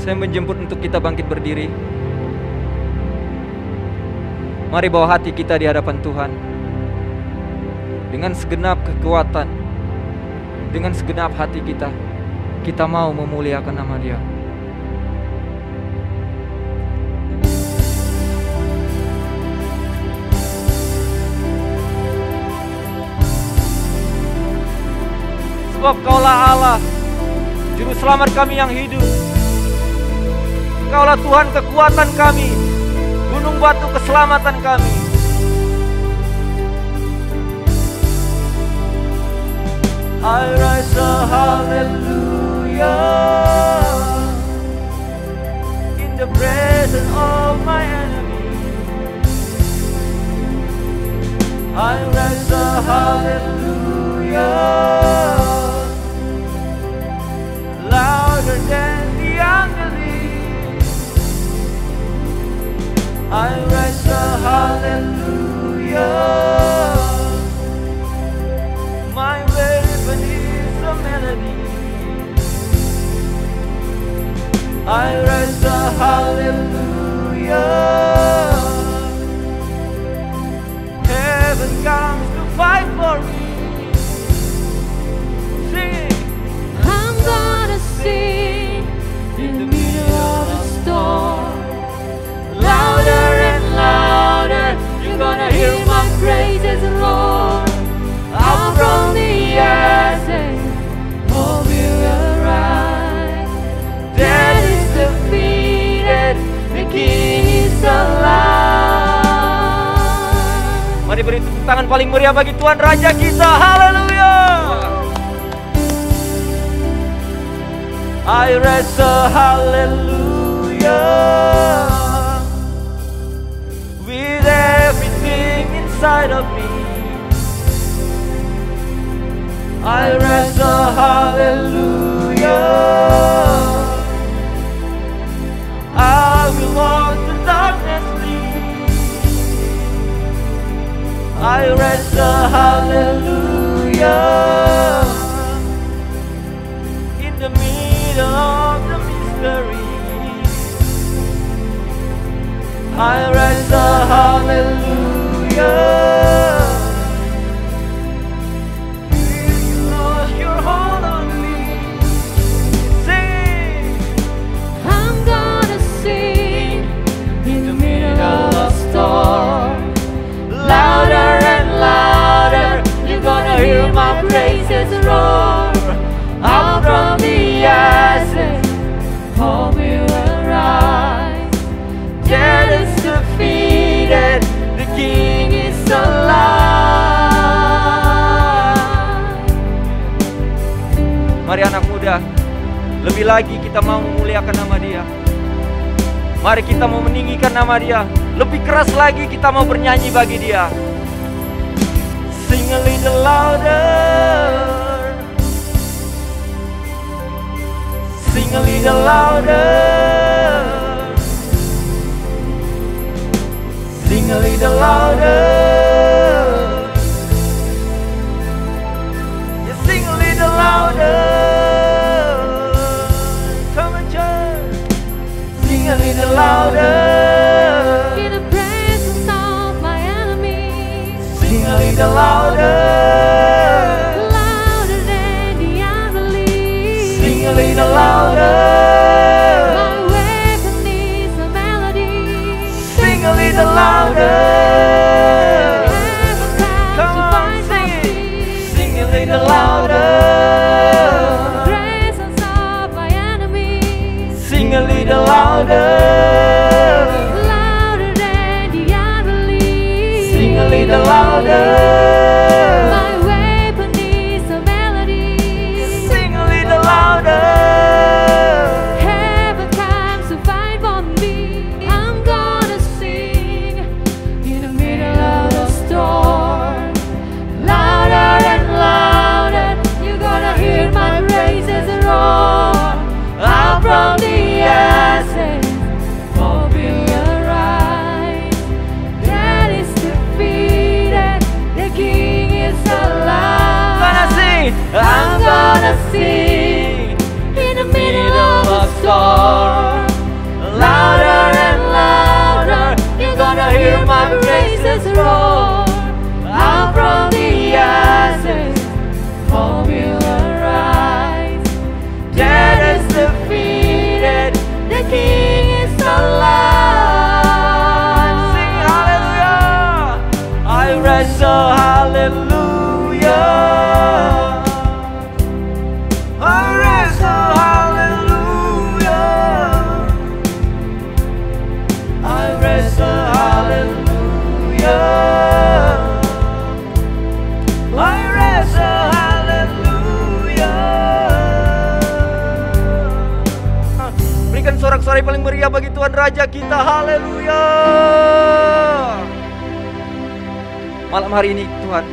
Saya menjemput untuk kita bangkit berdiri. Mari bawa hati kita di hadapan Tuhan dengan segenap kekuatan, dengan segenap hati kita. Kita mau memuliakan nama Dia. Sebab Kaulah Allah, Juru Selamat kami yang hidup. Kaulah Tuhan kekuatan kami, gunung batu keselamatan kami. I rise a hallelujah in the presence of my enemy. I rise a hallelujah louder than the unbelief. I rise a hallelujah. My weapon is a melody. I rise a hallelujah. Heaven comes to fight for me. Sing it. I'm gonna sing in the middle of the storm. Louder and louder, you're gonna hear my praises, Lord. Out from the ashes, hope will arise. Death is defeated, the King is alive. Mari beri tepuk tangan paling meriah bagi Tuhan Raja kita. Haleluya. I raise a hallelujah with everything inside of me. I raise a hallelujah. I will walk the darkness free. I raise a hallelujah in the middle of the mystery. I raise a hallelujah. Louder and louder, you're gonna hear my praises roar. Out from the ashes, hope will arise. Death is defeated, the King is alive. Mari anak muda, lebih lagi kita mau memuliakan nama Dia. Mari kita mau meninggikan nama Dia. Lebih keras lagi kita mau bernyanyi bagi Dia. Sing a little louder. Sing a little louder. Sing a little louder. You sing a little louder. Come on, church. Sing a little louder. Sing a little louder. Louder than the unbelief. Sing a little louder. My weapon is a melody. Sing a little louder. Come on, sing it. Sing a little louder. Presence of my enemies. Sing a little louder. Louder than the unbelief. Sing a little louder. My weapon is a melody. Sing a little louder. Heaven comes to fight for me. I'm gonna sing in the middle of the storm. Louder and louder, you're gonna hear my praises roar. Out from the ashes, hope will arise. That is defeated, the King sorak-sorai paling meriah bagi Tuhan Raja kita. Haleluya. Malam hari ini Tuhan,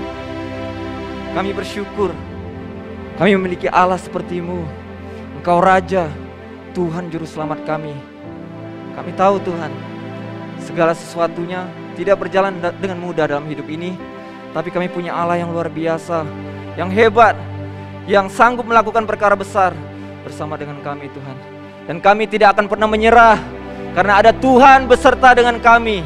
kami bersyukur kami memiliki Allah seperti-Mu. Engkau Raja, Tuhan Juru Selamat kami. Kami tahu Tuhan, segala sesuatunya tidak berjalan dengan mudah dalam hidup ini, tapi kami punya Allah yang luar biasa, yang hebat, yang sanggup melakukan perkara besar bersama dengan kami Tuhan. Dan kami tidak akan pernah menyerah, karena ada Tuhan beserta dengan kami.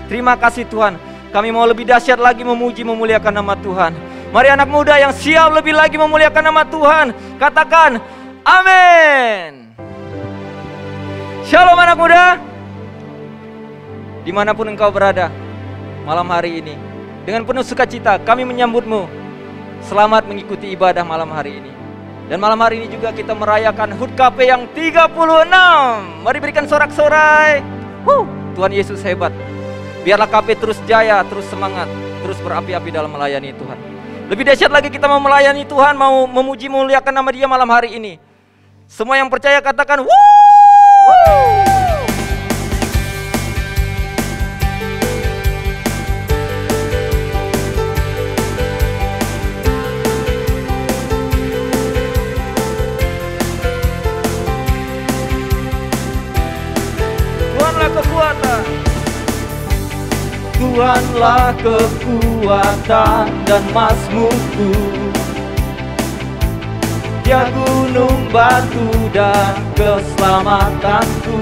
Terima kasih Tuhan. Kami mau lebih dahsyat lagi memuji memuliakan nama Tuhan. Mari anak muda yang siap lebih lagi memuliakan nama Tuhan, katakan amin. Shalom anak muda, dimanapun engkau berada malam hari ini, dengan penuh sukacita kami menyambutmu. Selamat mengikuti ibadah malam hari ini. Dan malam hari ini juga kita merayakan HUT KP yang 36. Mari berikan sorak-sorai. Tuhan Yesus hebat. Biarlah KP terus jaya, terus semangat, terus berapi-api dalam melayani Tuhan. Lebih dahsyat lagi kita mau melayani Tuhan, mau memuji memuliakan nama Dia malam hari ini. Semua yang percaya katakan wuh. Kekuatan, Tuhanlah kekuatan dan mazmurku. Dia gunung batu dan keselamatanku.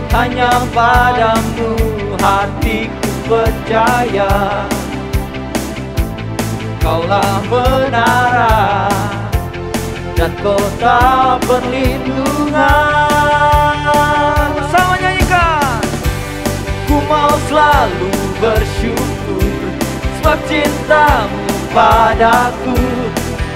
Hanya padamu hatiku percaya. Kaulah menara dan kota perlindungan. Bersama nyanyikan. Ku mau selalu bersyukur, sebab cintamu padaku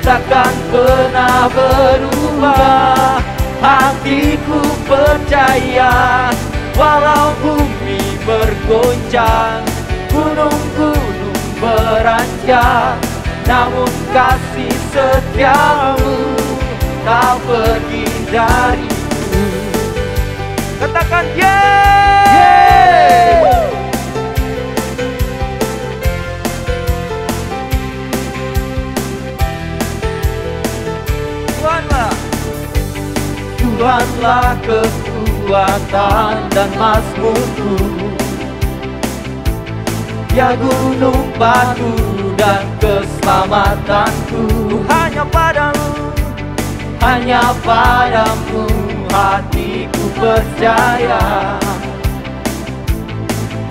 takkan pernah berubah. Hatiku percaya, walau bumi bergoncang, gunung-gunung beranjak, namun kasih setiamu tak pergi dariku. Katakan yeay. Tuhanlah kekuatan dan mazmurku. Dia gunung batu dan keselamatanku. Hanya padamu hatiku percaya.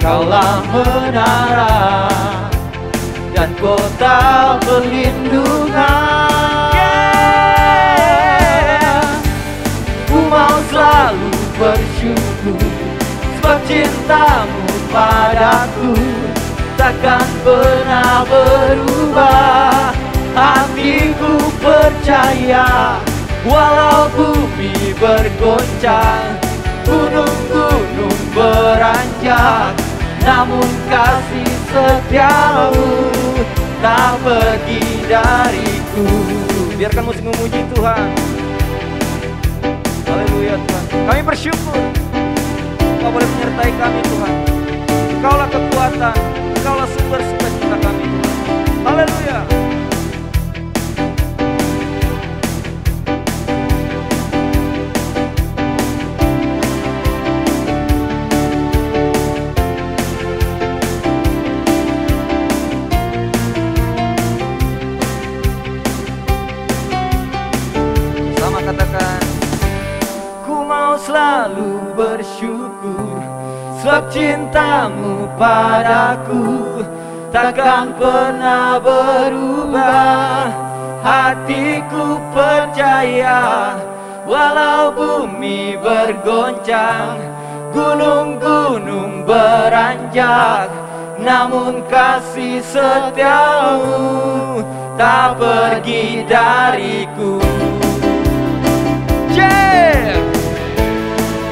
Kaulah menara dan kota perlindungan. Ku mau selalu bersyukur, sebab cintamu padaku takkan pernah berubah. Hatiku percaya, walau bumi bergoncang, gunung-gunung beranjak, namun kasih setiamu tak pergi dariku. Biarkan musik memuji Tuhan. Haleluya Tuhan. Kami bersyukur Kau boleh menyertai kami Tuhan. Kaulah kekuatan, Kaulah sumber sukacita kami Tuhan. Haleluya. Katakan, ku mau selalu bersyukur, sebab cintamu padaku takkan pernah berubah. Hatiku percaya, walau bumi bergoncang, gunung-gunung beranjak, namun kasih setiamu tak pergi dariku.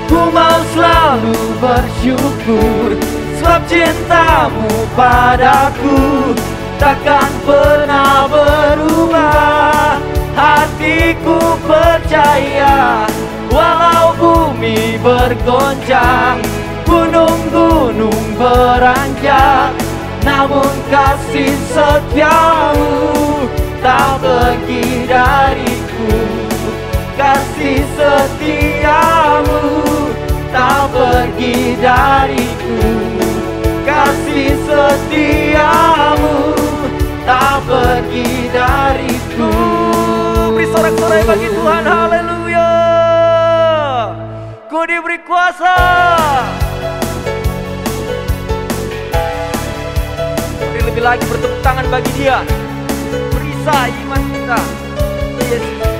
Ku mau selalu bersyukur, sebab cintamu padaku takkan pernah berubah. Hatiku percaya, Walau bumi bergoncang, gunung-gunung beranjak, namun kasih setiamu tak pergi dariku. Kasih setiamu tak pergi dariku. Kasih setiamu tak pergi dariku. Beri sorak-sorai bagi Tuhan, haleluya. Ku diberi kuasa. Mari lebih lagi bertepuk tangan bagi Dia. Berisah iman kita. Yesus.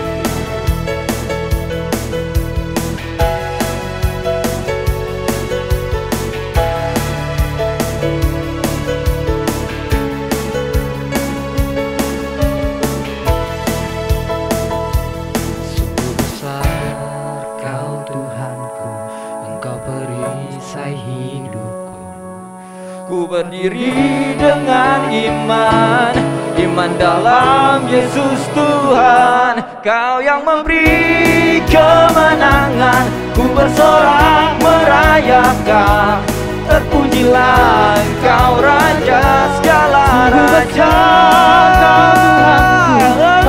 Ku berdiri dengan iman, iman dalam Yesus Tuhan. Kau yang memberi kemenangan, ku bersorak merayakan. Terpujilah Engkau Raja segala raja.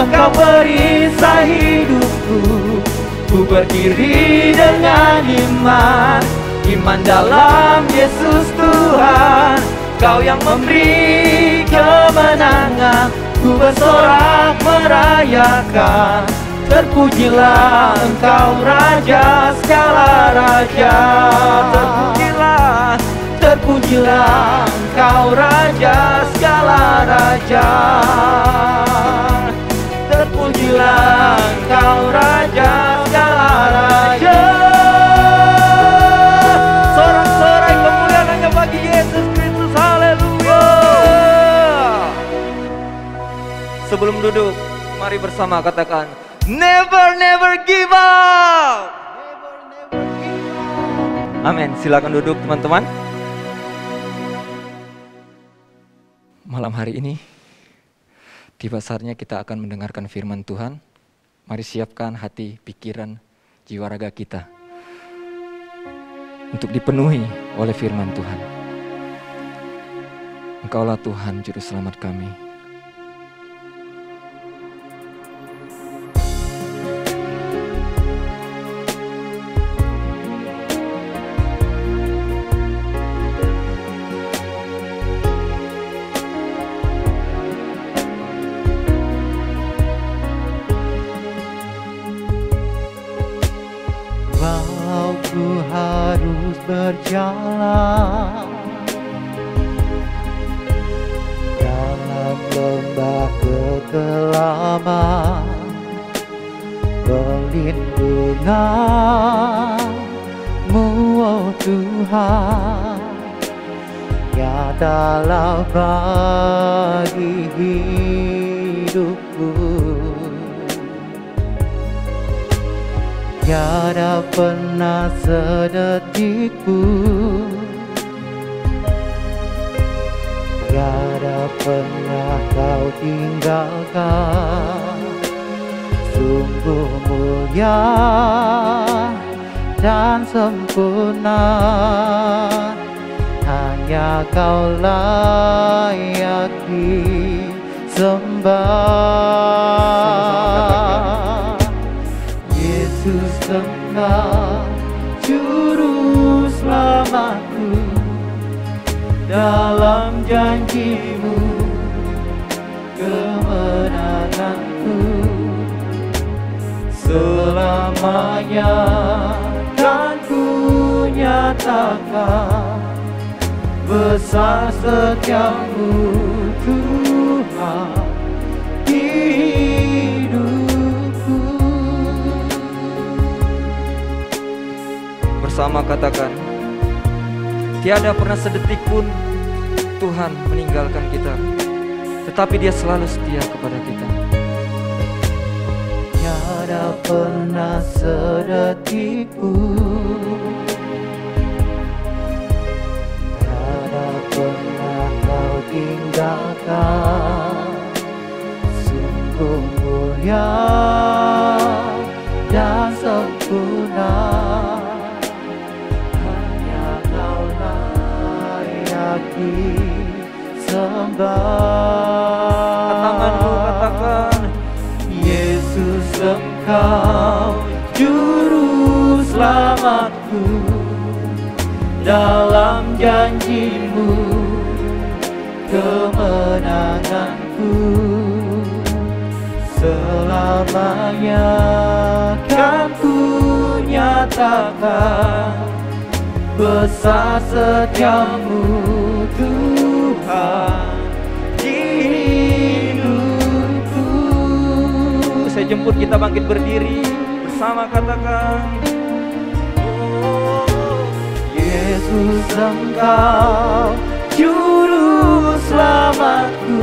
Engkau perisai hidupku. Ku berdiri dengan iman, iman dalam Yesus Tuhan. Kau yang memberi kemenangan, ku bersorak merayakan. Terpujilah Engkau Raja segala raja. Terpujilah, terpujilah Engkau Raja segala raja. Terpujilah Engkau Raja segala raja. Sorak-sorai kemuliaan hanya bagi Yesus Kristus, haleluya. Sebelum duduk, mari bersama katakan, never, never give up. Amin. Silakan duduk teman-teman. Malam hari ini tiba saatnya kita akan mendengarkan firman Tuhan. Mari siapkan hati, pikiran, jiwa raga kita untuk dipenuhi oleh firman Tuhan. Engkaulah Tuhan Juru Selamat kami. Ku harus berjalan dalam lembah kekelaman, perlindungan-Mu, oh Tuhan, nyatalah bagi hidupku. Tiada pernah sedetik pun, tiada pernah Kau tinggalkan. Sungguh mulia dan sempurna, hanya Kau layak disembah. Yesus Engkau Juru Selamatku, dalam janji-Mu kemenanganku. Selamanya kan ku nyatakan besar setiamu Tuhan di hidupku. Bersama katakan, tiada pernah sedetik pun Tuhan meninggalkan kita, tetapi Dia selalu setia kepada kita. Tiada pernah sedetik pun, tiada pernah Kau tinggalkan. Sungguh mulia dan sempurna, Tanganmu katakan, Yesus Engkau Juru Selamatku, dalam janji-Mu kemenanganku. Selamanya kan ku nyatakan besar setiamu Tuhan di hidupku. saya jemput kita bangkit berdiri bersama, katakan, Yesus Engkau Juru Selamatku,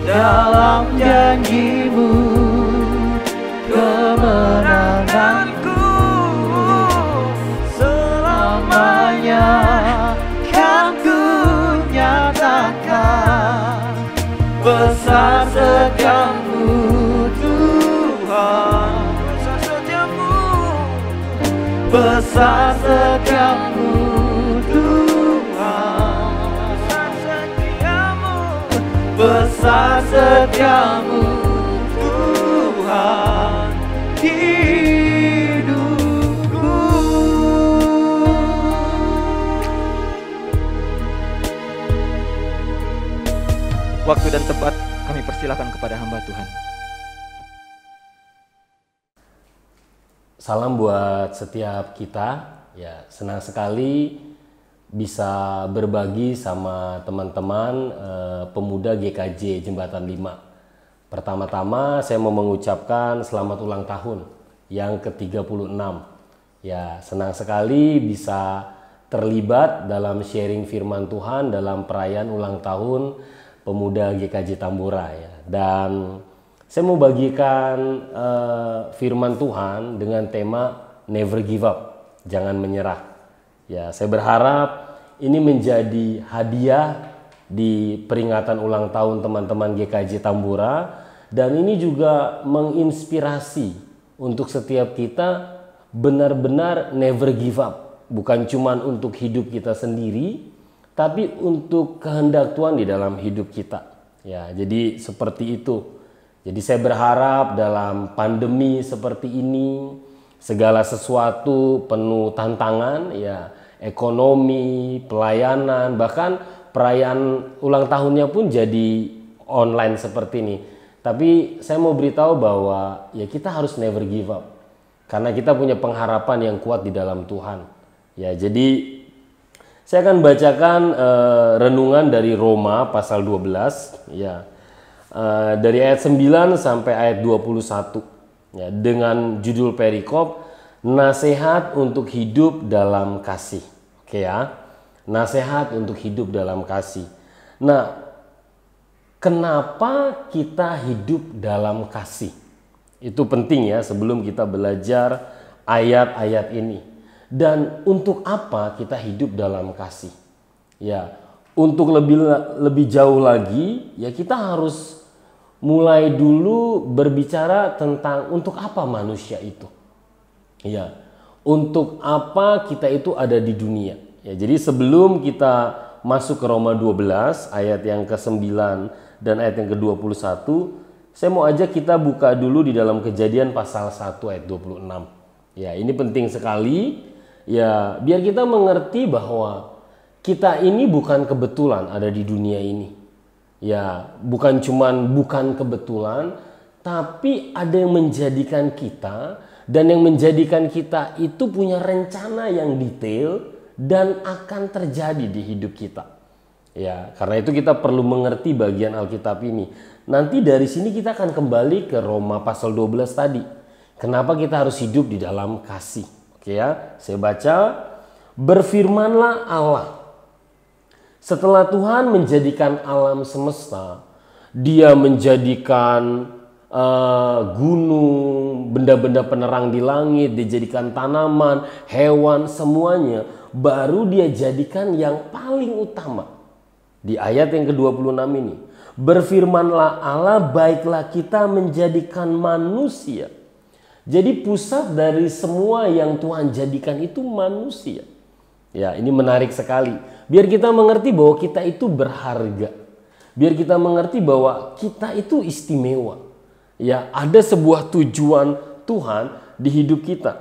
dalam janji-Mu kemenanganku. Selamanya kan ku nyatakan besar setiamu Tuhan, besar setiamu, besar setiamu Tuhan, besar setiamu, besar setiamu Tuhan hidupku. waktu dan tempat kami persilakan kepada hamba Tuhan. Salam buat setiap kita. Ya, senang sekali bisa berbagi sama teman-teman pemuda GKJ Jembatan 5. Pertama-tama saya mau mengucapkan selamat ulang tahun yang ke-36. Ya, senang sekali bisa terlibat dalam sharing firman Tuhan dalam perayaan ulang tahun pemuda GKJ Tambora ya. Dan saya mau bagikan firman Tuhan dengan tema Never Give Up, jangan menyerah. Ya, saya berharap ini menjadi hadiah di peringatan ulang tahun teman-teman GKJ Tambora, dan ini juga menginspirasi untuk setiap kita benar-benar never give up, bukan cuma untuk hidup kita sendiri, tapi untuk kehendak Tuhan di dalam hidup kita. Ya, jadi seperti itu. Jadi saya berharap dalam pandemi seperti ini, segala sesuatu penuh tantangan, ya, ekonomi, pelayanan, bahkan perayaan ulang tahunnya pun jadi online seperti ini. Tapi saya mau beritahu bahwa ya kita harus never give up, karena kita punya pengharapan yang kuat di dalam Tuhan. Ya, jadi saya akan bacakan renungan dari Roma pasal 12, ya, dari ayat 9 sampai ayat 21, ya, dengan judul perikop nasihat untuk hidup dalam kasih. Oke ya, nasihat untuk hidup dalam kasih. Nah, kenapa kita hidup dalam kasih? Itu penting ya sebelum kita belajar ayat-ayat ini. Dan untuk apa kita hidup dalam kasih? Ya, untuk lebih jauh lagi, ya kita harus mulai dulu berbicara tentang untuk apa manusia itu. Ya, untuk apa kita itu ada di dunia. Ya, jadi sebelum kita masuk ke Roma 12 ayat yang ke-9 dan ayat yang ke-21, saya mau ajak kita buka dulu di dalam Kejadian pasal 1 ayat 26. Ya, ini penting sekali. Ya, biar kita mengerti bahwa kita ini bukan kebetulan ada di dunia ini. Ya, bukan kebetulan, tapi ada yang menjadikan kita, dan yang menjadikan kita itu punya rencana yang detail dan akan terjadi di hidup kita. Ya, karena itu kita perlu mengerti bagian Alkitab ini. Nanti dari sini kita akan kembali ke Roma pasal 12 tadi. Kenapa kita harus hidup di dalam kasih? Oke ya, saya baca. Berfirmanlah Allah. Setelah Tuhan menjadikan alam semesta, Dia menjadikan gunung, benda-benda penerang di langit, dijadikan tanaman, hewan, semuanya. Baru Dia jadikan yang paling utama. Di ayat yang ke-26 ini. Berfirmanlah Allah, baiklah kita menjadikan manusia. Jadi pusat dari semua yang Tuhan jadikan itu manusia. Ya, ini menarik sekali. Biar kita mengerti bahwa kita itu berharga. Biar kita mengerti bahwa kita itu istimewa. Ya, ada sebuah tujuan Tuhan di hidup kita.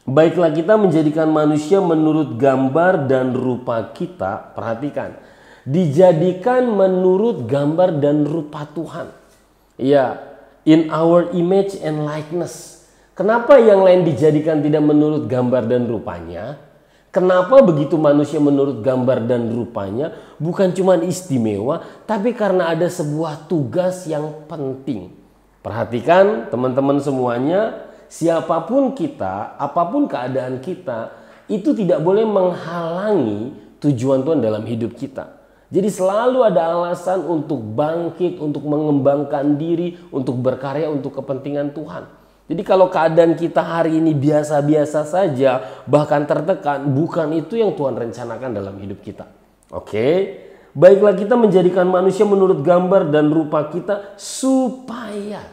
Baiklah kita menjadikan manusia menurut gambar dan rupa kita. Perhatikan, dijadikan menurut gambar dan rupa Tuhan. Ya, in our image and likeness. Kenapa yang lain dijadikan tidak menurut gambar dan rupanya? Kenapa begitu manusia menurut gambar dan rupanya? Bukan cuma istimewa, tapi karena ada sebuah tugas yang penting. Perhatikan teman-teman semuanya, siapapun kita, apapun keadaan kita, itu tidak boleh menghalangi tujuan Tuhan dalam hidup kita. Jadi selalu ada alasan untuk bangkit, untuk mengembangkan diri, untuk berkarya untuk kepentingan Tuhan. Jadi kalau keadaan kita hari ini biasa-biasa saja, bahkan tertekan, bukan itu yang Tuhan rencanakan dalam hidup kita. Oke, baiklah kita menjadikan manusia menurut gambar dan rupa kita supaya.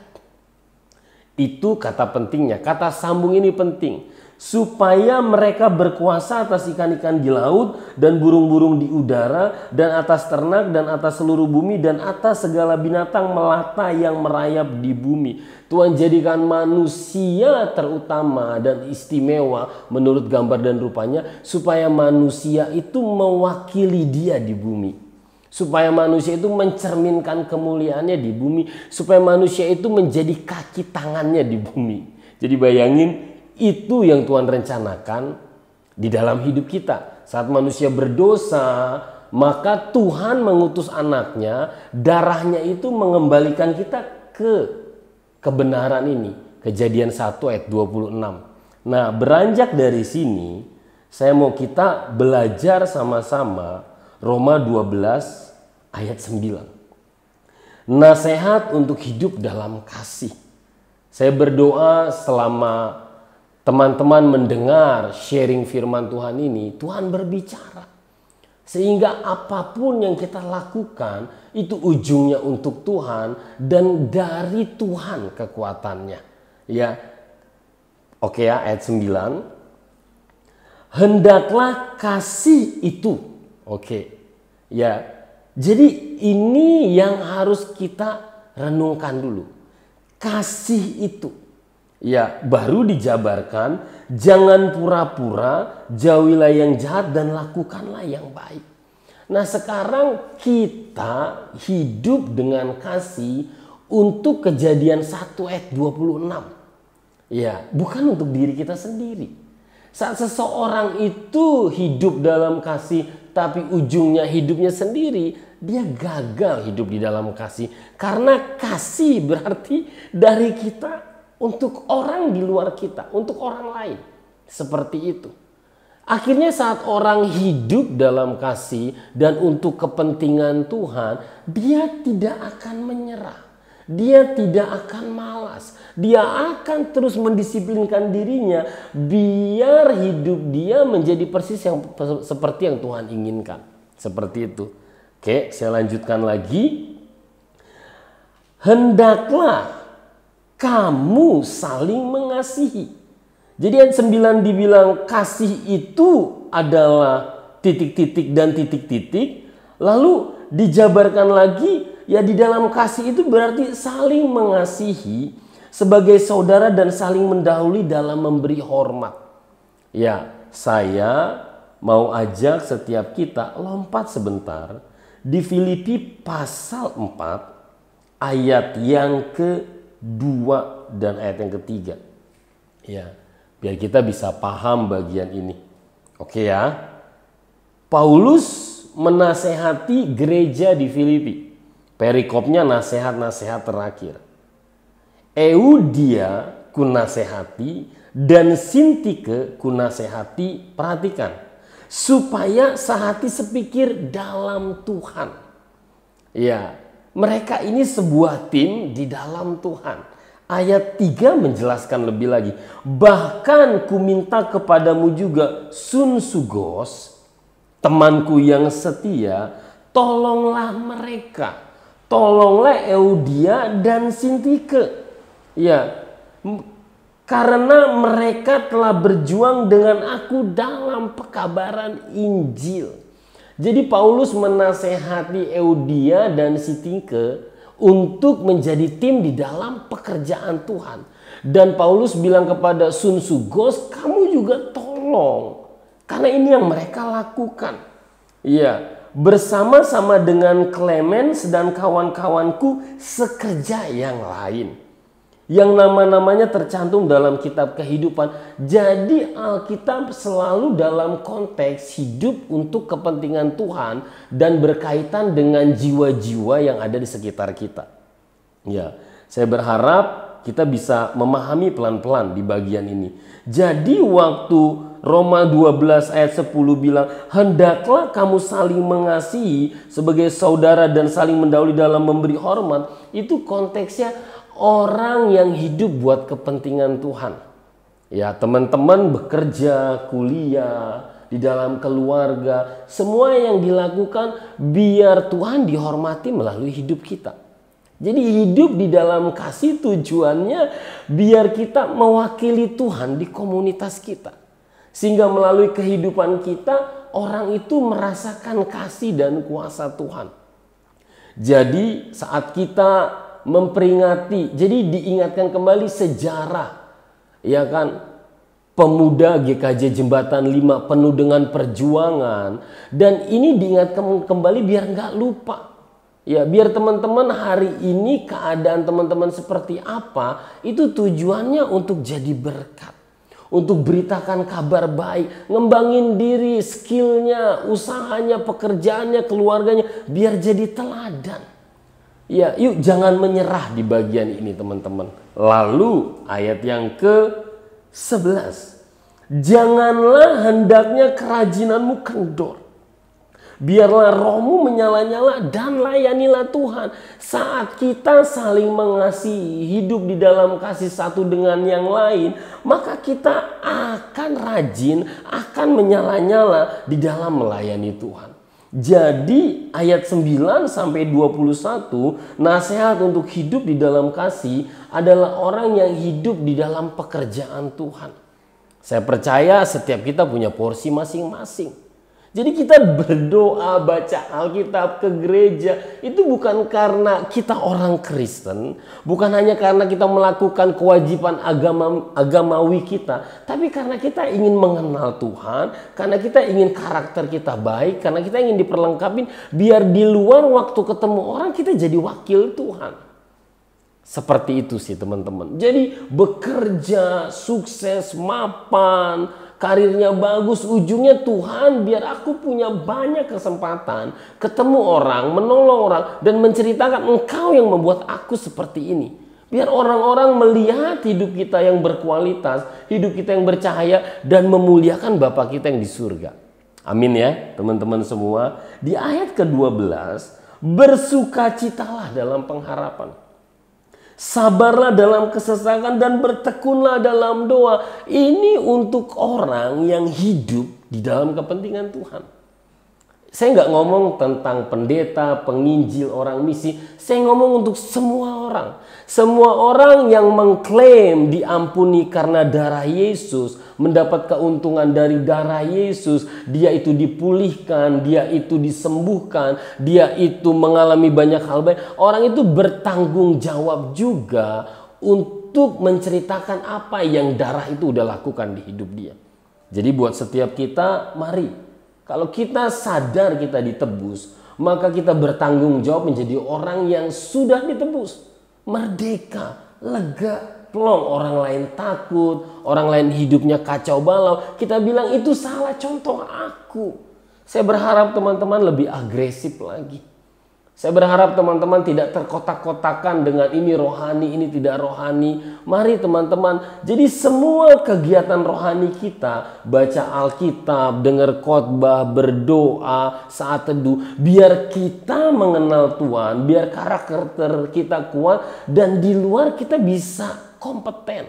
Itu kata pentingnya, kata sambung ini penting. Supaya mereka berkuasa atas ikan-ikan di laut dan burung-burung di udara dan atas ternak dan atas seluruh bumi dan atas segala binatang melata yang merayap di bumi. Tuhan jadikan manusia terutama dan istimewa menurut gambar dan rupanya supaya manusia itu mewakili Dia di bumi. Supaya manusia itu mencerminkan kemuliaannya di bumi. Supaya manusia itu menjadi kaki tangannya di bumi. Jadi bayangin, itu yang Tuhan rencanakan di dalam hidup kita. Saat manusia berdosa, maka Tuhan mengutus anaknya, darahnya itu mengembalikan kita ke kebenaran ini. Kejadian 1 ayat 26. Nah, beranjak dari sini, saya mau kita belajar sama-sama Roma 12 ayat 9. Nasihat untuk hidup dalam kasih. Saya berdoa selama teman-teman mendengar sharing firman Tuhan ini, Tuhan berbicara. Sehingga apapun yang kita lakukan, itu ujungnya untuk Tuhan dan dari Tuhan kekuatannya. Ya, oke ya, ayat 9. Hendaklah kasih itu. Oke, ya. Jadi ini yang harus kita renungkan dulu. Kasih itu. Ya, baru dijabarkan, jangan pura-pura, jauhilah yang jahat dan lakukanlah yang baik. Nah, sekarang kita hidup dengan kasih untuk Kejadian 1 ayat 26. Ya, bukan untuk diri kita sendiri. Saat seseorang itu hidup dalam kasih tapi ujungnya hidupnya sendiri, dia gagal hidup di dalam kasih. Karena kasih berarti dari kita untuk orang di luar kita, untuk orang lain. Seperti itu. Akhirnya saat orang hidup dalam kasih dan untuk kepentingan Tuhan, dia tidak akan menyerah. Dia tidak akan malas. Dia akan terus mendisiplinkan dirinya biar hidup dia menjadi persis yang seperti yang Tuhan inginkan. Seperti itu. Oke, saya lanjutkan lagi. Hendaklah kamu saling mengasihi. Jadi ayat 9 dibilang kasih itu adalah titik-titik dan titik-titik. Lalu dijabarkan lagi, ya di dalam kasih itu berarti saling mengasihi sebagai saudara dan saling mendahului dalam memberi hormat. Ya, saya mau ajak setiap kita lompat sebentar di Filipi pasal 4 ayat yang ke-2 dan ayat yang ketiga. Ya, biar kita bisa paham bagian ini. Oke ya. Paulus menasehati gereja di Filipi. Perikopnya nasihat-nasihat terakhir. Eudia kunasehati dan Sintike kunasehati, perhatikan, supaya sehati sepikir dalam Tuhan. Ya, mereka ini sebuah tim di dalam Tuhan. Ayat 3 menjelaskan lebih lagi. Bahkan ku minta kepadamu juga Sunsugos, temanku yang setia, tolonglah mereka. Tolonglah Eudia dan Sintike. Ya, karena mereka telah berjuang dengan aku dalam pekabaran Injil. Jadi Paulus menasehati Euodia dan Sintyke untuk menjadi tim di dalam pekerjaan Tuhan. Dan Paulus bilang kepada Synsygos, kamu juga tolong. Karena ini yang mereka lakukan. Iya, bersama-sama dengan Clemens dan kawan-kawanku sekerja yang lain. Yang nama-namanya tercantum dalam kitab kehidupan. Jadi Alkitab selalu dalam konteks hidup untuk kepentingan Tuhan dan berkaitan dengan jiwa-jiwa yang ada di sekitar kita. Ya, saya berharap kita bisa memahami pelan-pelan di bagian ini. Jadi waktu Roma 12 ayat 10 bilang, hendaklah kamu saling mengasihi sebagai saudara dan saling mendahului dalam memberi hormat. Itu konteksnya orang yang hidup buat kepentingan Tuhan. Ya, teman-teman bekerja, kuliah, di dalam keluarga, semua yang dilakukan biar Tuhan dihormati melalui hidup kita. Jadi hidup di dalam kasih tujuannya biar kita mewakili Tuhan di komunitas kita. Sehingga melalui kehidupan kita orang itu merasakan kasih dan kuasa Tuhan. Jadi saat kita memperingati, jadi diingatkan kembali sejarah, ya kan, pemuda GKJ Jembatan 5 penuh dengan perjuangan. Dan ini diingatkan kembali biar nggak lupa. Ya, biar teman-teman hari ini keadaan teman-teman seperti apa, itu tujuannya untuk jadi berkat. Untuk beritakan kabar baik, ngembangin diri, skillnya, usahanya, pekerjaannya, keluarganya, biar jadi teladan. Ya, yuk jangan menyerah di bagian ini teman-teman. Lalu ayat yang ke-11. Janganlah hendaknya kerajinanmu kendor. Biarlah rohmu menyala-nyala dan layanilah Tuhan. Saat kita saling mengasihi, hidup di dalam kasih satu dengan yang lain, maka kita akan rajin, akan menyala-nyala di dalam melayani Tuhan. Jadi ayat 9 sampai 21, nasihat untuk hidup di dalam kasih adalah orang yang hidup di dalam pekerjaan Tuhan. Saya percaya setiap kita punya porsi masing-masing. Jadi kita berdoa, baca Alkitab, ke gereja, itu bukan karena kita orang Kristen, bukan hanya karena kita melakukan kewajiban agamawi kita, tapi karena kita ingin mengenal Tuhan, karena kita ingin karakter kita baik, karena kita ingin diperlengkapi, biar di luar waktu ketemu orang kita jadi wakil Tuhan. Seperti itu sih teman-teman. Jadi bekerja, sukses, mapan, karirnya bagus, ujungnya Tuhan biar aku punya banyak kesempatan ketemu orang, menolong orang, dan menceritakan Engkau yang membuat aku seperti ini. Biar orang-orang melihat hidup kita yang berkualitas, hidup kita yang bercahaya, dan memuliakan Bapa kita yang di surga. Amin ya teman-teman semua. Di ayat ke-12, bersukacitalah dalam pengharapan. Sabarlah dalam kesesakan dan bertekunlah dalam doa. Ini untuk orang yang hidup di dalam kepentingan Tuhan. Saya nggak ngomong tentang pendeta, penginjil, orang misi. Saya ngomong untuk semua orang. Semua orang yang mengklaim diampuni karena darah Yesus, mendapat keuntungan dari darah Yesus, dia itu dipulihkan, dia itu disembuhkan, dia itu mengalami banyak hal baik. Orang itu bertanggung jawab juga untuk menceritakan apa yang darah itu udah lakukan di hidup dia. Jadi buat setiap kita, mari. Kalau kita sadar kita ditebus, maka kita bertanggung jawab menjadi orang yang sudah ditebus. Merdeka, lega, plong. Orang lain takut, orang lain hidupnya kacau balau. Kita bilang itu salah contoh aku. Saya berharap teman-teman lebih agresif lagi. Saya berharap teman-teman tidak terkotak-kotakan dengan ini rohani, ini tidak rohani. Mari teman-teman, jadi semua kegiatan rohani kita, baca Alkitab, dengar khotbah, berdoa, saat teduh, biar kita mengenal Tuhan, biar karakter kita kuat, dan di luar kita bisa kompeten.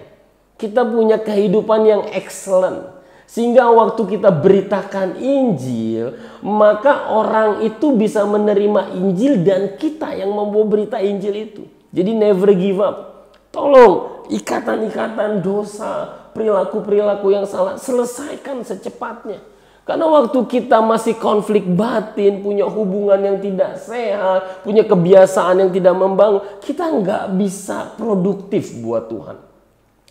Kita punya kehidupan yang excellent. Sehingga waktu kita beritakan Injil, maka orang itu bisa menerima Injil dan kita yang membawa berita Injil itu. Jadi never give up. Tolong, ikatan-ikatan dosa, perilaku-perilaku yang salah, selesaikan secepatnya. Karena waktu kita masih konflik batin, punya hubungan yang tidak sehat, punya kebiasaan yang tidak membangun, kita nggak bisa produktif buat Tuhan.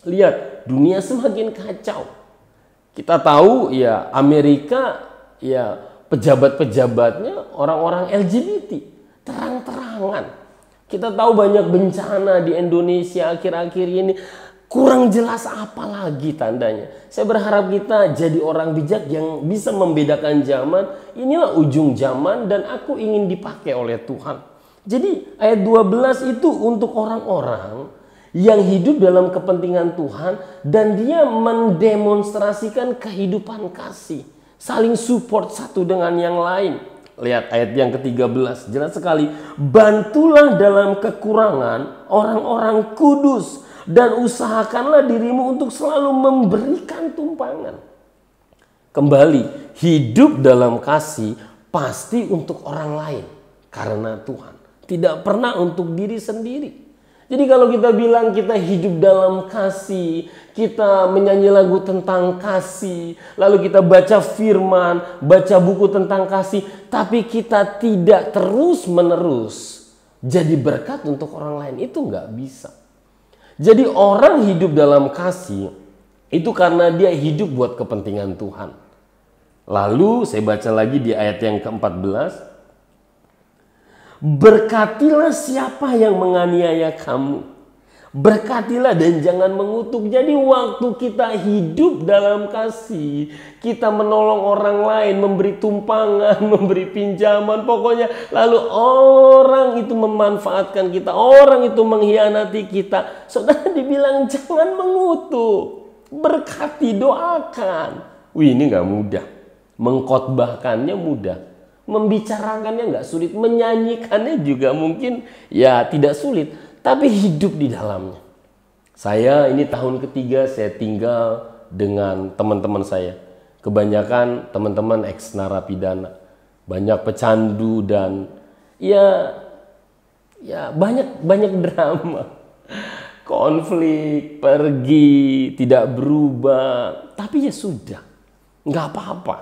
Lihat, dunia semakin kacau. Kita tahu ya Amerika, ya pejabat-pejabatnya orang-orang LGBT, terang-terangan. Kita tahu banyak bencana di Indonesia akhir-akhir ini. Kurang jelas apa lagi tandanya. Saya berharap kita jadi orang bijak yang bisa membedakan zaman. Inilah ujung zaman dan aku ingin dipakai oleh Tuhan. Jadi ayat 12 itu untuk orang-orang yang hidup dalam kepentingan Tuhan dan dia mendemonstrasikan kehidupan kasih. Saling support satu dengan yang lain. Lihat ayat yang ke-13, jelas sekali. Bantulah dalam kekurangan orang-orang kudus dan usahakanlah dirimu untuk selalu memberikan tumpangan. Kembali, hidup dalam kasih pasti untuk orang lain karena Tuhan. Tidak pernah untuk diri sendiri. Jadi kalau kita bilang kita hidup dalam kasih, kita menyanyi lagu tentang kasih, lalu kita baca firman, baca buku tentang kasih, tapi kita tidak terus-menerus jadi berkat untuk orang lain, itu nggak bisa. Jadi orang hidup dalam kasih itu karena dia hidup buat kepentingan Tuhan. Lalu saya baca lagi di ayat yang ke-14. Berkatilah siapa yang menganiaya kamu. Berkatilah dan jangan mengutuk. Jadi waktu kita hidup dalam kasih, kita menolong orang lain, memberi tumpangan, memberi pinjaman, pokoknya lalu orang itu memanfaatkan kita, orang itu mengkhianati kita. Saudara dibilang jangan mengutuk, berkati, doakan. Wih, ini gak mudah. Mengkhotbahkannya mudah, membicarakannya gak sulit, menyanyikannya juga mungkin ya tidak sulit. Tapi hidup di dalamnya. Saya ini tahun ketiga saya tinggal dengan teman-teman saya. Kebanyakan teman-teman ex narapidana. Banyak pecandu dan ya banyak drama. Konflik, pergi, tidak berubah. Tapi ya sudah. Nggak apa-apa.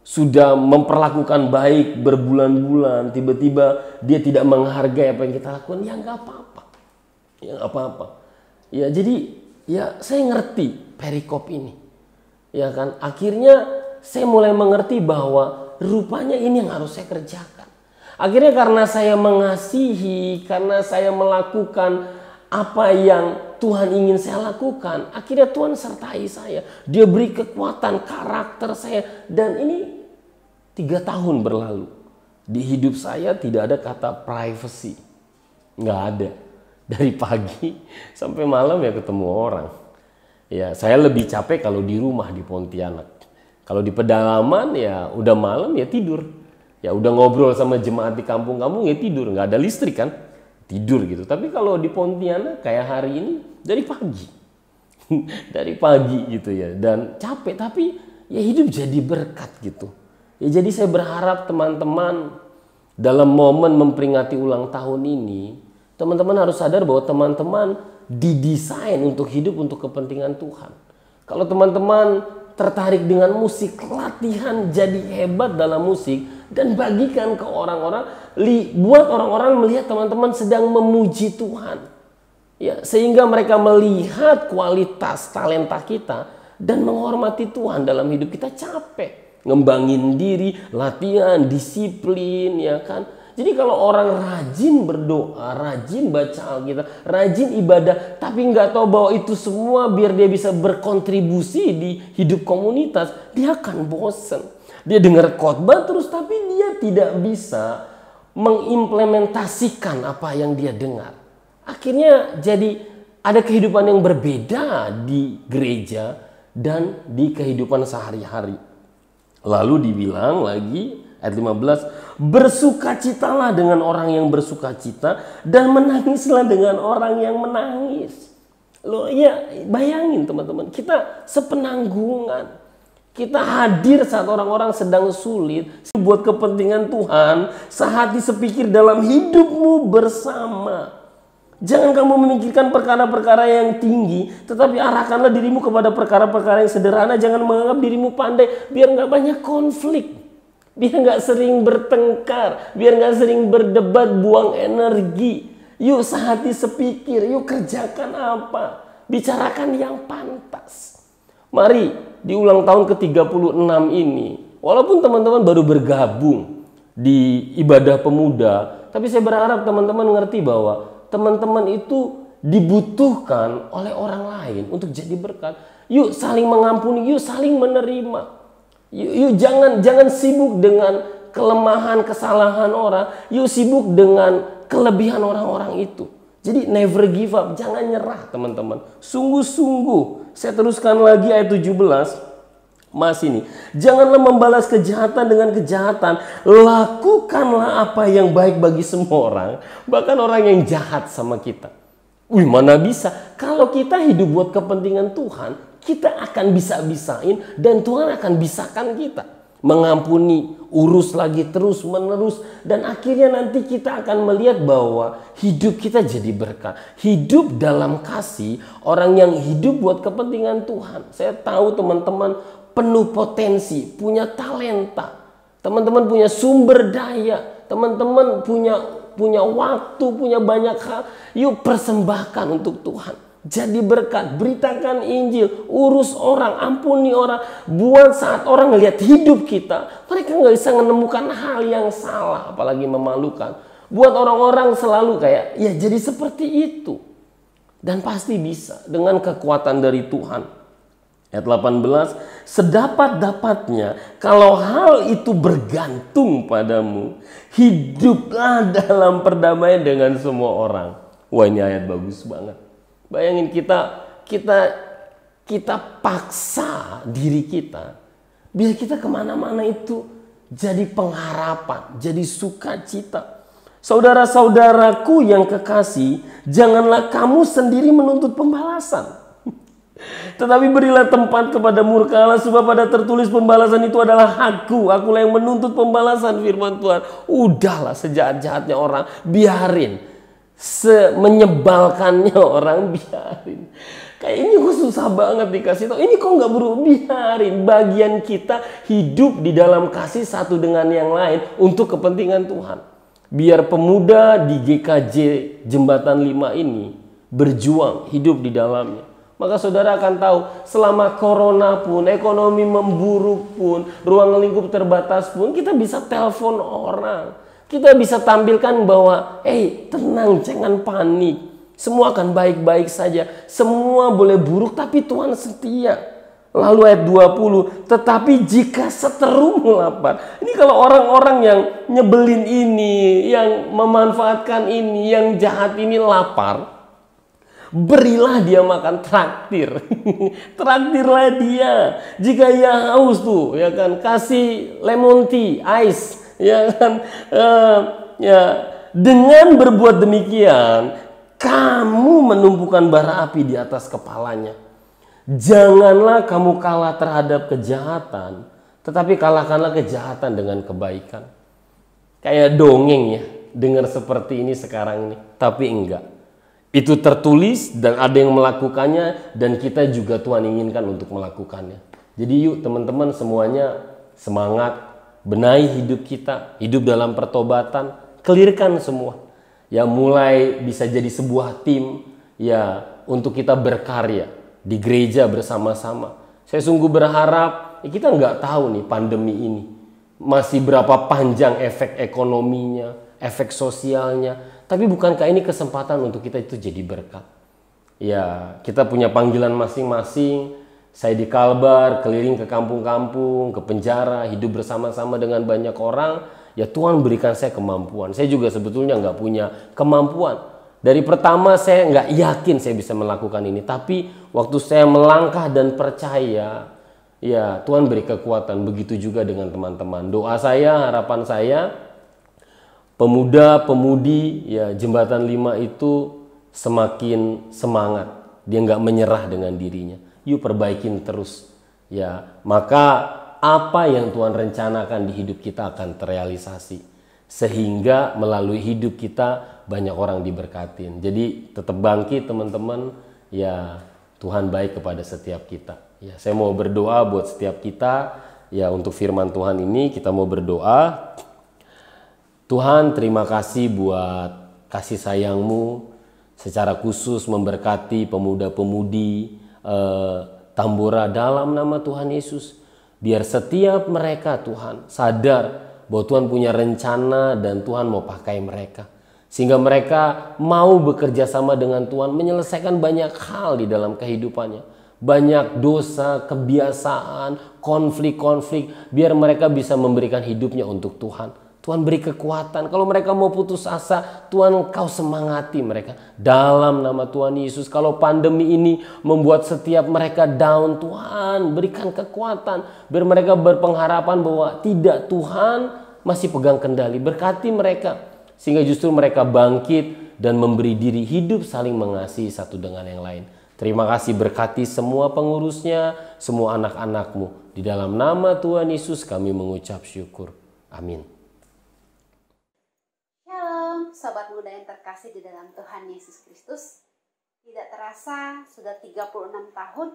Sudah memperlakukan baik berbulan-bulan, tiba-tiba dia tidak menghargai apa yang kita lakukan, ya nggak apa-apa. Ya nggak apa-apa. Ya jadi ya saya ngerti perikop ini. Ya kan, akhirnya saya mulai mengerti bahwa rupanya ini yang harus saya kerjakan. Akhirnya karena saya mengasihi, karena saya melakukan apa yang Tuhan ingin saya lakukan, akhirnya Tuhan sertai saya. Dia beri kekuatan karakter saya dan ini 3 tahun berlalu. Di hidup saya tidak ada kata privacy. Nggak ada. Dari pagi sampai malam ya ketemu orang. Ya saya lebih capek kalau di rumah di Pontianak. Kalau di pedalaman ya udah malam ya tidur. Ya udah ngobrol sama jemaat di kampung-kampung ya tidur. Nggak ada listrik kan. Tidur gitu. Tapi kalau di Pontianak kayak hari ini dari pagi. Dari pagi gitu ya. Dan capek tapi ya hidup jadi berkat gitu. Ya jadi saya berharap teman-teman dalam momen memperingati ulang tahun ini, teman-teman harus sadar bahwa teman-teman didesain untuk hidup untuk kepentingan Tuhan. Kalau teman-teman tertarik dengan musik, latihan jadi hebat dalam musik dan bagikan ke orang-orang, buat orang-orang melihat teman-teman sedang memuji Tuhan. Ya, sehingga mereka melihat kualitas talenta kita dan menghormati Tuhan dalam hidup kita. Capek ngembangin diri, latihan, disiplin, ya kan. Jadi kalau orang rajin berdoa, rajin baca Alkitab, rajin ibadah, tapi nggak tahu bahwa itu semua biar dia bisa berkontribusi di hidup komunitas, dia akan bosen. Dia dengar khotbah terus, tapi dia tidak bisa mengimplementasikan apa yang dia dengar. Akhirnya jadi ada kehidupan yang berbeda di gereja dan di kehidupan sehari-hari. Lalu dibilang lagi ayat 15, bersukacitalah dengan orang yang bersukacita dan menangislah dengan orang yang menangis. Loh ya bayangin teman-teman, kita sepenanggungan. Kita hadir saat orang-orang sedang sulit buat kepentingan Tuhan, sehati sepikir dalam hidupmu bersama. Jangan kamu memikirkan perkara-perkara yang tinggi, tetapi arahkanlah dirimu kepada perkara-perkara yang sederhana. Jangan menganggap dirimu pandai, biar nggak banyak konflik, biar nggak sering bertengkar, biar nggak sering berdebat, buang energi. Yuk sehati sepikir, yuk kerjakan apa, bicarakan yang pantas. Mari di ulang tahun ke-36 ini, walaupun teman-teman baru bergabung di ibadah pemuda, tapi saya berharap teman-teman ngerti bahwa teman-teman itu dibutuhkan oleh orang lain untuk jadi berkat. Yuk saling mengampuni, yuk saling menerima. Yuk jangan sibuk dengan kelemahan, kesalahan orang. Yuk sibuk dengan kelebihan orang-orang itu. Jadi never give up, jangan nyerah teman-teman. Sungguh-sungguh. Saya teruskan lagi ayat 17. Masih nih, janganlah membalas kejahatan dengan kejahatan. Lakukanlah apa yang baik bagi semua orang, bahkan orang yang jahat sama kita. Wih, mana bisa? Kalau kita hidup buat kepentingan Tuhan, kita akan bisa-bisain dan Tuhan akan bisakan kita. Mengampuni, urus lagi terus menerus, dan akhirnya nanti kita akan melihat bahwa hidup kita jadi berkat. Hidup dalam kasih, orang yang hidup buat kepentingan Tuhan. Saya tahu teman-teman penuh potensi, punya talenta, teman-teman punya sumber daya, teman-teman punya waktu, punya banyak hal. Yuk persembahkan untuk Tuhan. Jadi berkat, beritakan Injil, urus orang, ampuni orang. Buat saat orang ngelihat hidup kita, mereka nggak bisa menemukan hal yang salah, apalagi memalukan. Buat orang-orang selalu kayak, ya jadi seperti itu. Dan pasti bisa dengan kekuatan dari Tuhan. Ayat 18, sedapat-dapatnya kalau hal itu bergantung padamu, hiduplah dalam perdamaian dengan semua orang. Wah, ini ayat bagus banget. Bayangin kita paksa diri kita, biar kita kemana-mana itu jadi pengharapan, jadi sukacita. Saudara-saudaraku yang kekasih, janganlah kamu sendiri menuntut pembalasan. Tetapi berilah tempat kepada murka Allah, sebab pada tertulis pembalasan itu adalah akulah yang menuntut pembalasan, firman Tuhan. Udahlah, sejahat-jahatnya orang biarin, semenyebalkannya orang biarin. Kayak ini kok susah banget dikasih tahu. Ini kok nggak biarin. Bagian kita hidup di dalam kasih satu dengan yang lain untuk kepentingan Tuhan. Biar pemuda di GKJ Jembatan 5 ini berjuang hidup di dalamnya. Maka saudara akan tahu, selama corona pun, ekonomi memburuk pun, ruang lingkup terbatas pun, kita bisa telepon orang. Kita bisa tampilkan bahwa, tenang, jangan panik. Semua akan baik-baik saja. Semua boleh buruk, tapi Tuhan setia. Lalu ayat 20, tetapi jika seterumu lapar. Ini kalau orang-orang yang nyebelin ini, yang memanfaatkan ini, yang jahat ini lapar, berilah dia makan, traktir. Traktirlah dia. Jika ia haus tuh, ya kan, kasih lemon tea, ice, ya kan. Dengan berbuat demikian, kamu menumpukan bara api di atas kepalanya. Janganlah kamu kalah terhadap kejahatan, tetapi kalahkanlah kejahatan dengan kebaikan. Kayak dongeng ya, dengar seperti ini sekarang ini, tapi enggak. Itu tertulis dan ada yang melakukannya, dan kita juga Tuhan inginkan untuk melakukannya. Jadi yuk teman-teman semuanya semangat, benahi hidup kita, hidup dalam pertobatan, clearkan semua. Ya mulai bisa jadi sebuah tim ya untuk kita berkarya di gereja bersama-sama. Saya sungguh berharap, kita nggak tahu nih pandemi ini masih berapa panjang efek ekonominya, efek sosialnya. Tapi bukankah ini kesempatan untuk kita itu jadi berkat? Ya, kita punya panggilan masing-masing. Saya di Kalbar, keliling ke kampung-kampung, ke penjara, hidup bersama-sama dengan banyak orang. Ya Tuhan berikan saya kemampuan. Saya juga sebetulnya nggak punya kemampuan. Dari pertama saya nggak yakin saya bisa melakukan ini. Tapi waktu saya melangkah dan percaya, ya Tuhan beri kekuatan. Begitu juga dengan teman-teman. Doa saya, harapan saya, pemuda-pemudi ya Jembatan 5 itu semakin semangat. Dia nggak menyerah dengan dirinya. Yuk perbaikin terus. Ya, maka apa yang Tuhan rencanakan di hidup kita akan terrealisasi. Sehingga melalui hidup kita banyak orang diberkatin. Jadi tetap bangkit teman-teman, ya Tuhan baik kepada setiap kita. Ya, saya mau berdoa buat setiap kita, ya untuk firman Tuhan ini kita mau berdoa. Tuhan, terima kasih buat kasih sayang-Mu secara khusus memberkati pemuda-pemudi Tambora dalam nama Tuhan Yesus. Biar setiap mereka Tuhan sadar bahwa Tuhan punya rencana dan Tuhan mau pakai mereka. Sehingga mereka mau bekerja sama dengan Tuhan menyelesaikan banyak hal di dalam kehidupannya. Banyak dosa, kebiasaan, konflik-konflik. Biar mereka bisa memberikan hidupnya untuk Tuhan. Tuhan beri kekuatan. Kalau mereka mau putus asa, Tuhan Engkau semangati mereka. Dalam nama Tuhan Yesus. Kalau pandemi ini membuat setiap mereka down, Tuhan berikan kekuatan. Biar mereka berpengharapan bahwa tidak, Tuhan masih pegang kendali. Berkati mereka. Sehingga justru mereka bangkit dan memberi diri hidup saling mengasihi satu dengan yang lain. Terima kasih, berkati semua pengurusnya, semua anak-anak-Mu. Di dalam nama Tuhan Yesus kami mengucap syukur. Amin. Sobat muda yang terkasih di dalam Tuhan Yesus Kristus, tidak terasa sudah 36 tahun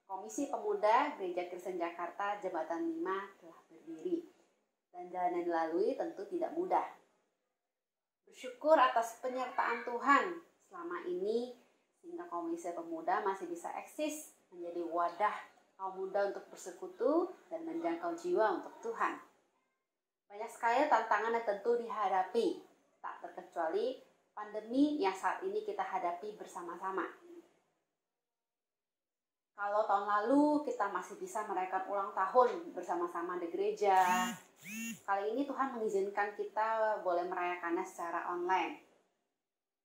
Komisi Pemuda Gereja Kristen Jakarta Jembatan 5 telah berdiri, dan jalan yang dilalui tentu tidak mudah. Bersyukur atas penyertaan Tuhan selama ini sehingga Komisi Pemuda masih bisa eksis menjadi wadah kaum muda untuk bersekutu dan menjangkau jiwa untuk Tuhan. Banyak sekali tantangan yang tentu dihadapi, tak terkecuali pandemi yang saat ini kita hadapi bersama-sama. Kalau tahun lalu kita masih bisa merayakan ulang tahun bersama-sama di gereja, kali ini Tuhan mengizinkan kita boleh merayakannya secara online.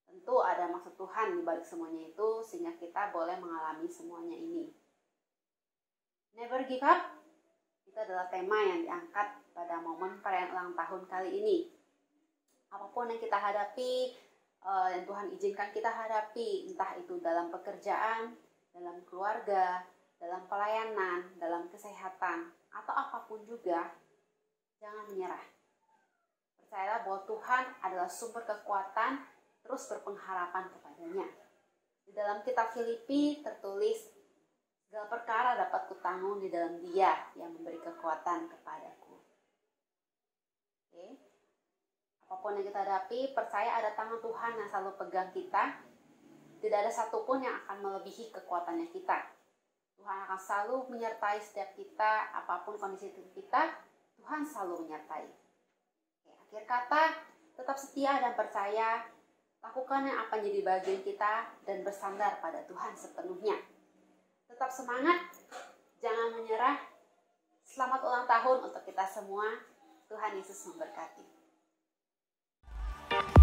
Tentu ada maksud Tuhan di balik semuanya itu, sehingga kita boleh mengalami semuanya ini. Never give up, itu adalah tema yang diangkat pada momen perayaan ulang tahun kali ini. Apapun yang kita hadapi, yang Tuhan izinkan kita hadapi, entah itu dalam pekerjaan, dalam keluarga, dalam pelayanan, dalam kesehatan, atau apapun juga, jangan menyerah. Percayalah bahwa Tuhan adalah sumber kekuatan, terus berpengharapan kepadanya. Di dalam kitab Filipi tertulis, segala perkara dapat kutanggung di dalam Dia yang memberi kekuatan kepadaku. Oke. Apapun yang kita hadapi, percaya ada tangan Tuhan yang selalu pegang kita. Tidak ada satupun yang akan melebihi kekuatannya kita. Tuhan akan selalu menyertai setiap kita, apapun kondisi kita, Tuhan selalu menyertai. Oke, akhir kata, tetap setia dan percaya, lakukan yang akan jadi bagian kita dan bersandar pada Tuhan sepenuhnya. Tetap semangat, jangan menyerah. Selamat ulang tahun untuk kita semua. Tuhan Yesus memberkati. Haleluya.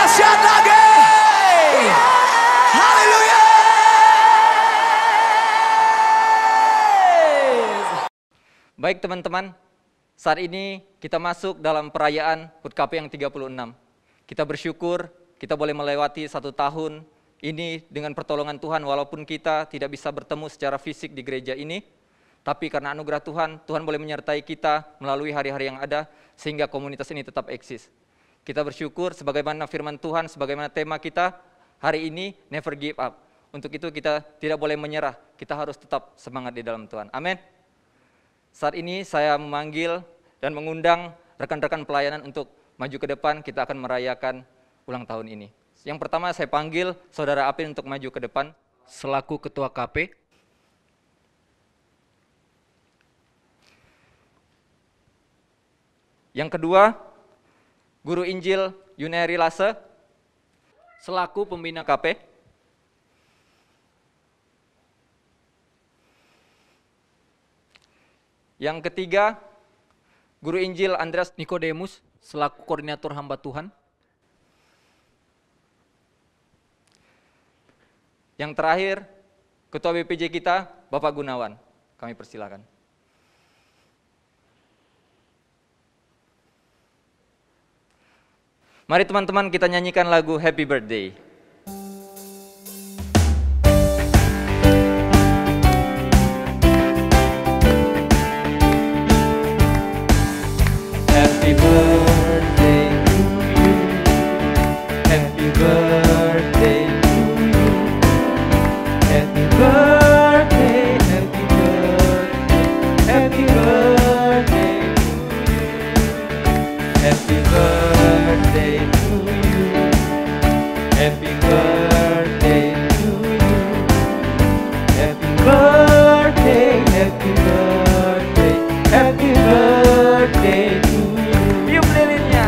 dahsyat lagi. Haleluya. Baik teman-teman, saat ini kita masuk dalam perayaan HUT KP yang 36. Kita bersyukur kita boleh melewati 1 tahun ini dengan pertolongan Tuhan, walaupun kita tidak bisa bertemu secara fisik di gereja ini, tapi karena anugerah Tuhan, Tuhan boleh menyertai kita melalui hari-hari yang ada, sehingga komunitas ini tetap eksis. Kita bersyukur sebagaimana firman Tuhan, sebagaimana tema kita hari ini, never give up. Untuk itu kita tidak boleh menyerah, kita harus tetap semangat di dalam Tuhan. Amin. Saat ini saya memanggil dan mengundang rekan-rekan pelayanan untuk maju ke depan, kita akan merayakan ulang tahun ini. Yang pertama saya panggil Saudara Apin untuk maju ke depan selaku Ketua KP. Yang kedua, Guru Injil Yuneri Lase selaku Pembina KP. Yang ketiga, Guru Injil Andreas Nikodemus selaku Koordinator Hamba Tuhan. Yang terakhir, Ketua BPJ kita, Bapak Gunawan. Kami persilakan. Mari teman-teman kita nyanyikan lagu Happy Birthday. Happy birthday to you. Happy birthday to you. Happy birthday, happy birthday, happy birthday to you. Happy birthday to you. Happy birthday to you. Happy birthday, happy birthday, happy birthday to you. Tiup lilinnya,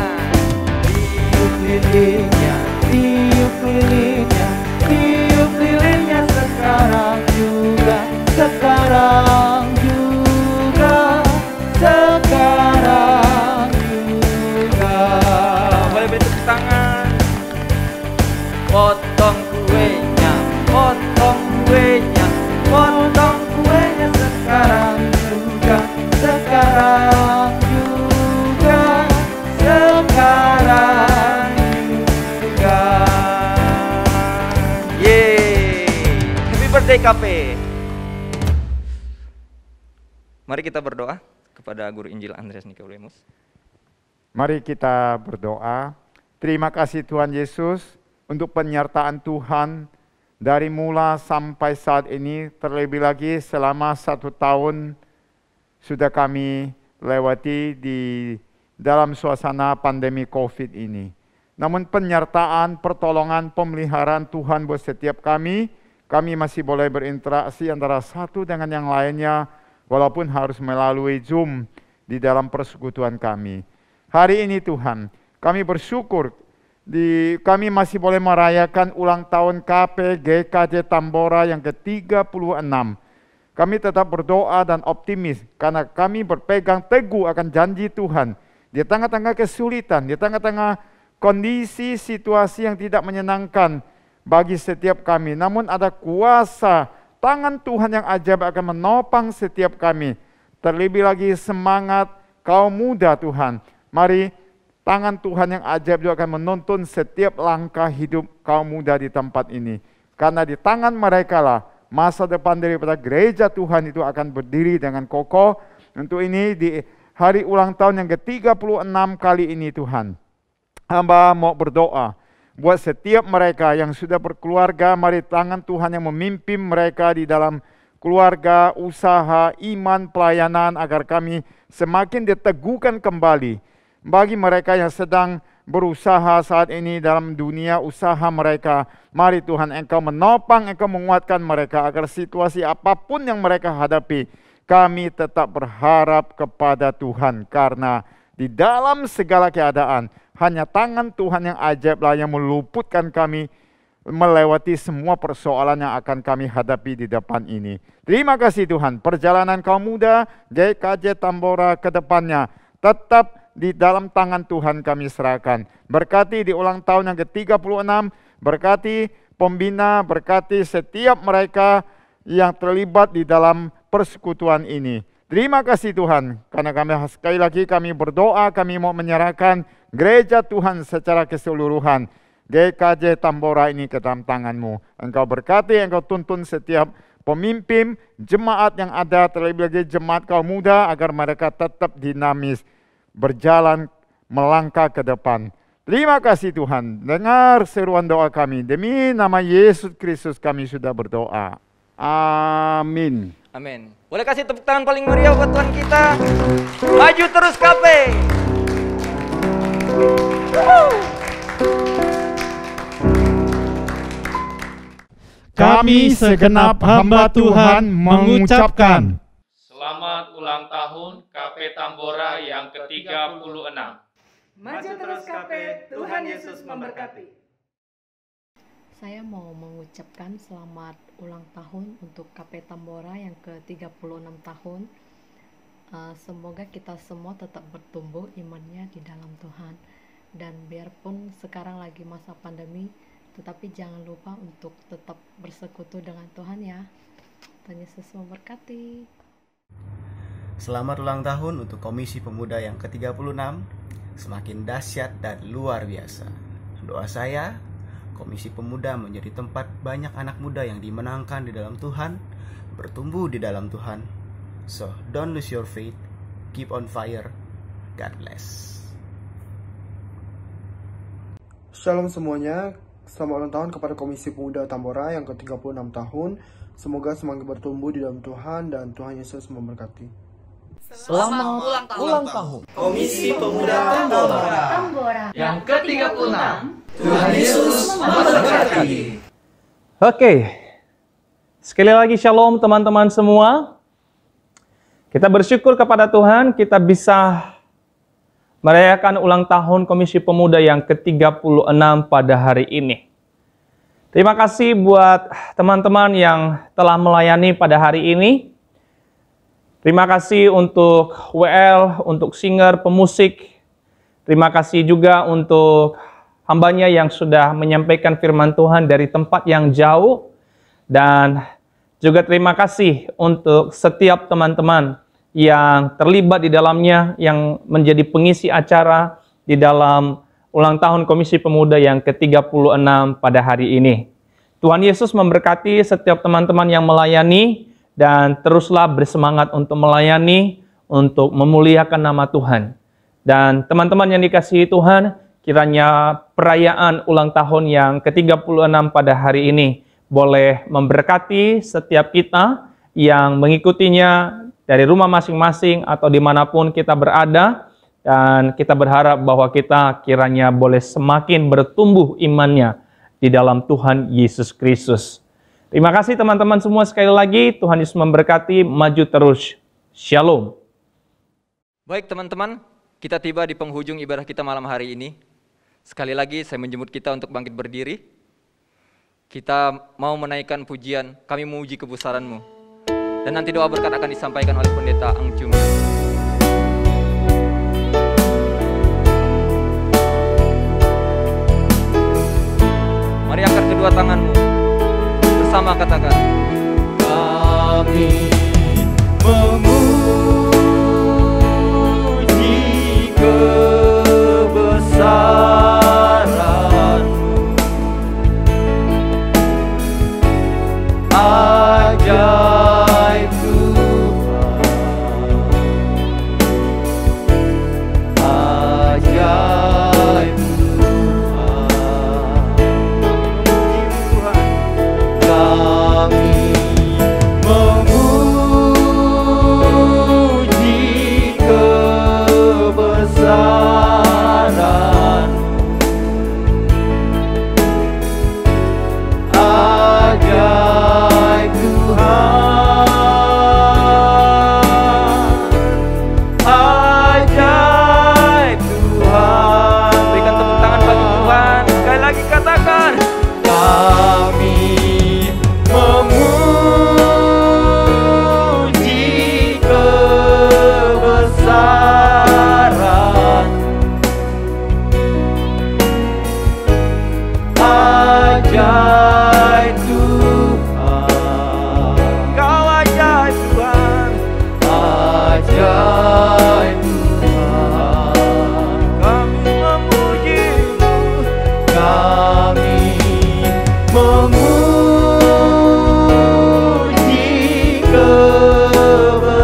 tiup lilinnya, tiup lilinnya, tiup lilinnya sekarang juga, sekarang juga, sekarang juga. Boleh bentuk tangan. Potong kuenya, potong kuenya, potong kuenya sekarang juga, sekarang juga, sekarang juga. Yeay, happy birthday KP. Mari kita berdoa kepada Guru Injil Andreas Nikodemus. Mari kita berdoa. Terima kasih Tuhan Yesus untuk penyertaan Tuhan dari mula sampai saat ini, terlebih lagi selama 1 tahun sudah kami lewati di dalam suasana pandemi COVID ini. Namun penyertaan, pertolongan, pemeliharaan Tuhan buat setiap kami masih boleh berinteraksi antara satu dengan yang lainnya, walaupun harus melalui Zoom di dalam persekutuan kami. Hari ini Tuhan, kami bersyukur kami masih boleh merayakan ulang tahun KP GKJ Tambora yang ke-36. Kami tetap berdoa dan optimis karena kami berpegang teguh akan janji Tuhan. Di tengah-tengah kesulitan, di tengah-tengah kondisi situasi yang tidak menyenangkan bagi setiap kami. Namun ada kuasa tangan Tuhan yang ajaib akan menopang setiap kami. Terlebih lagi semangat kaum muda Tuhan. Mari tangan Tuhan yang ajaib juga akan menuntun setiap langkah hidup kaum muda di tempat ini. Karena di tangan mereka lah masa depan daripada gereja Tuhan itu akan berdiri dengan kokoh. Untuk ini di hari ulang tahun yang ke-36 kali ini Tuhan, hamba mau berdoa buat setiap mereka yang sudah berkeluarga. Mari tangan Tuhan yang memimpin mereka di dalam keluarga, usaha, iman, pelayanan, agar kami semakin diteguhkan kembali. Bagi mereka yang sedang berusaha saat ini dalam dunia usaha mereka, mari Tuhan Engkau menopang, Engkau menguatkan mereka agar situasi apapun yang mereka hadapi, kami tetap berharap kepada Tuhan. Karena di dalam segala keadaan, hanya tangan Tuhan yang ajaiblah yang meluputkan kami melewati semua persoalan yang akan kami hadapi di depan ini. Terima kasih Tuhan, perjalanan kaum muda GKJ Tambora ke depannya tetap di dalam tangan Tuhan kami serahkan. Berkati di ulang tahun yang ke-36, berkati pembina, berkati setiap mereka yang terlibat di dalam persekutuan ini. Terima kasih Tuhan, karena kami sekali lagi kami berdoa, kami mau menyerahkan gereja Tuhan secara keseluruhan. GKJ Tambora ini ke dalam tangan-Mu. Engkau berkati, Engkau tuntun setiap pemimpin, jemaat yang ada, terlebih lagi jemaat kaum muda, agar mereka tetap dinamis, berjalan, melangkah ke depan. Terima kasih Tuhan, dengar seruan doa kami. Demi nama Yesus Kristus kami sudah berdoa. Amin. Amin. Boleh kasih tepuk tangan paling meriah buat Tuhan kita. Maju terus KP. Kami segenap hamba Tuhan mengucapkan selamat ulang tahun KP Tambora yang ke-36. Maju terus KP, Tuhan Yesus memberkati. Saya mau mengucapkan selamat ulang tahun untuk KP Tambora yang ke-36 tahun. Semoga kita semua tetap bertumbuh imannya di dalam Tuhan. Dan biarpun sekarang lagi masa pandemi, tetapi jangan lupa untuk tetap bersekutu dengan Tuhan ya. Tuhan Yesus memberkati. Selamat ulang tahun untuk Komisi Pemuda yang ke-36. Semakin dahsyat dan luar biasa. Doa saya, Komisi Pemuda menjadi tempat banyak anak muda yang dimenangkan di dalam Tuhan, bertumbuh di dalam Tuhan. So, don't lose your faith, keep on fire. God bless. Shalom semuanya, selamat ulang tahun kepada Komisi Pemuda Tambora yang ke-36 tahun. Semoga semakin bertumbuh di dalam Tuhan dan Tuhan Yesus memberkati. Selamat ulang tahun Komisi Pemuda Tambora yang ke-36. Tuhan Yesus memberkati. Oke, sekali lagi shalom teman-teman semua. Kita bersyukur kepada Tuhan kita bisa merayakan ulang tahun Komisi Pemuda yang ke-36 pada hari ini. Terima kasih buat teman-teman yang telah melayani pada hari ini. Terima kasih untuk WL, untuk singer, pemusik. Terima kasih juga untuk hambanya yang sudah menyampaikan firman Tuhan dari tempat yang jauh. Dan juga terima kasih untuk setiap teman-teman yang terlibat di dalamnya, yang menjadi pengisi acara di dalam ulang tahun Komisi Pemuda yang ke-36 pada hari ini. Tuhan Yesus memberkati setiap teman-teman yang melayani, dan teruslah bersemangat untuk melayani, untuk memuliakan nama Tuhan. Dan teman-teman yang dikasihi Tuhan, kiranya perayaan ulang tahun yang ke-36 pada hari ini boleh memberkati setiap kita yang mengikutinya dari rumah masing-masing atau dimanapun kita berada. Dan kita berharap bahwa kita kiranya boleh semakin bertumbuh imannya di dalam Tuhan Yesus Kristus. Terima kasih teman-teman semua sekali lagi. Tuhan Yesus memberkati, maju terus. Shalom. Baik teman-teman, kita tiba di penghujung ibadah kita malam hari ini. Sekali lagi saya menjemput kita untuk bangkit berdiri. Kita mau menaikkan pujian, kami memuji kebesaran-Mu. Dan nanti doa berkat akan disampaikan oleh Pendeta Ang Chung. Mari angkat kedua tanganmu. Bersama katakan, kami memuji kebesaran-Mu, ajaib Tuhan, ajaib Tuhan. Kami memuji ajaib Tuhan, Kau ajaib Tuhan, ajaib Tuhan. Kami memuji-Mu, kami memuji kebesaran.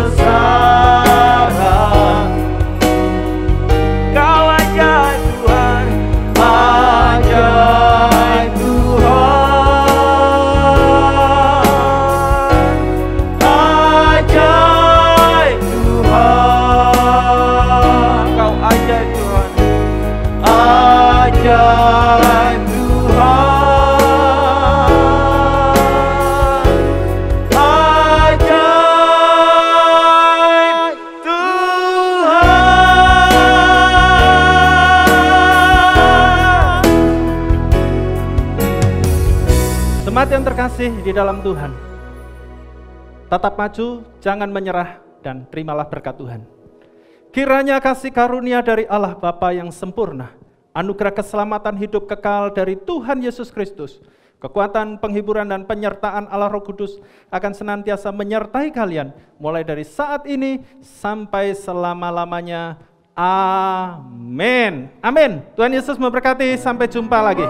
Kau ajaib Tuhan, ajaib Tuhan, ajaib Tuhan. Kau ajaib Tuhan, ajaib Jemaat yang terkasih di dalam Tuhan, tetap maju, jangan menyerah, dan terimalah berkat Tuhan. Kiranya kasih karunia dari Allah Bapa yang sempurna, anugerah keselamatan hidup kekal dari Tuhan Yesus Kristus, kekuatan, penghiburan, dan penyertaan Allah Roh Kudus akan senantiasa menyertai kalian, mulai dari saat ini sampai selama-lamanya. Amin. Amin. Tuhan Yesus memberkati. Sampai jumpa lagi.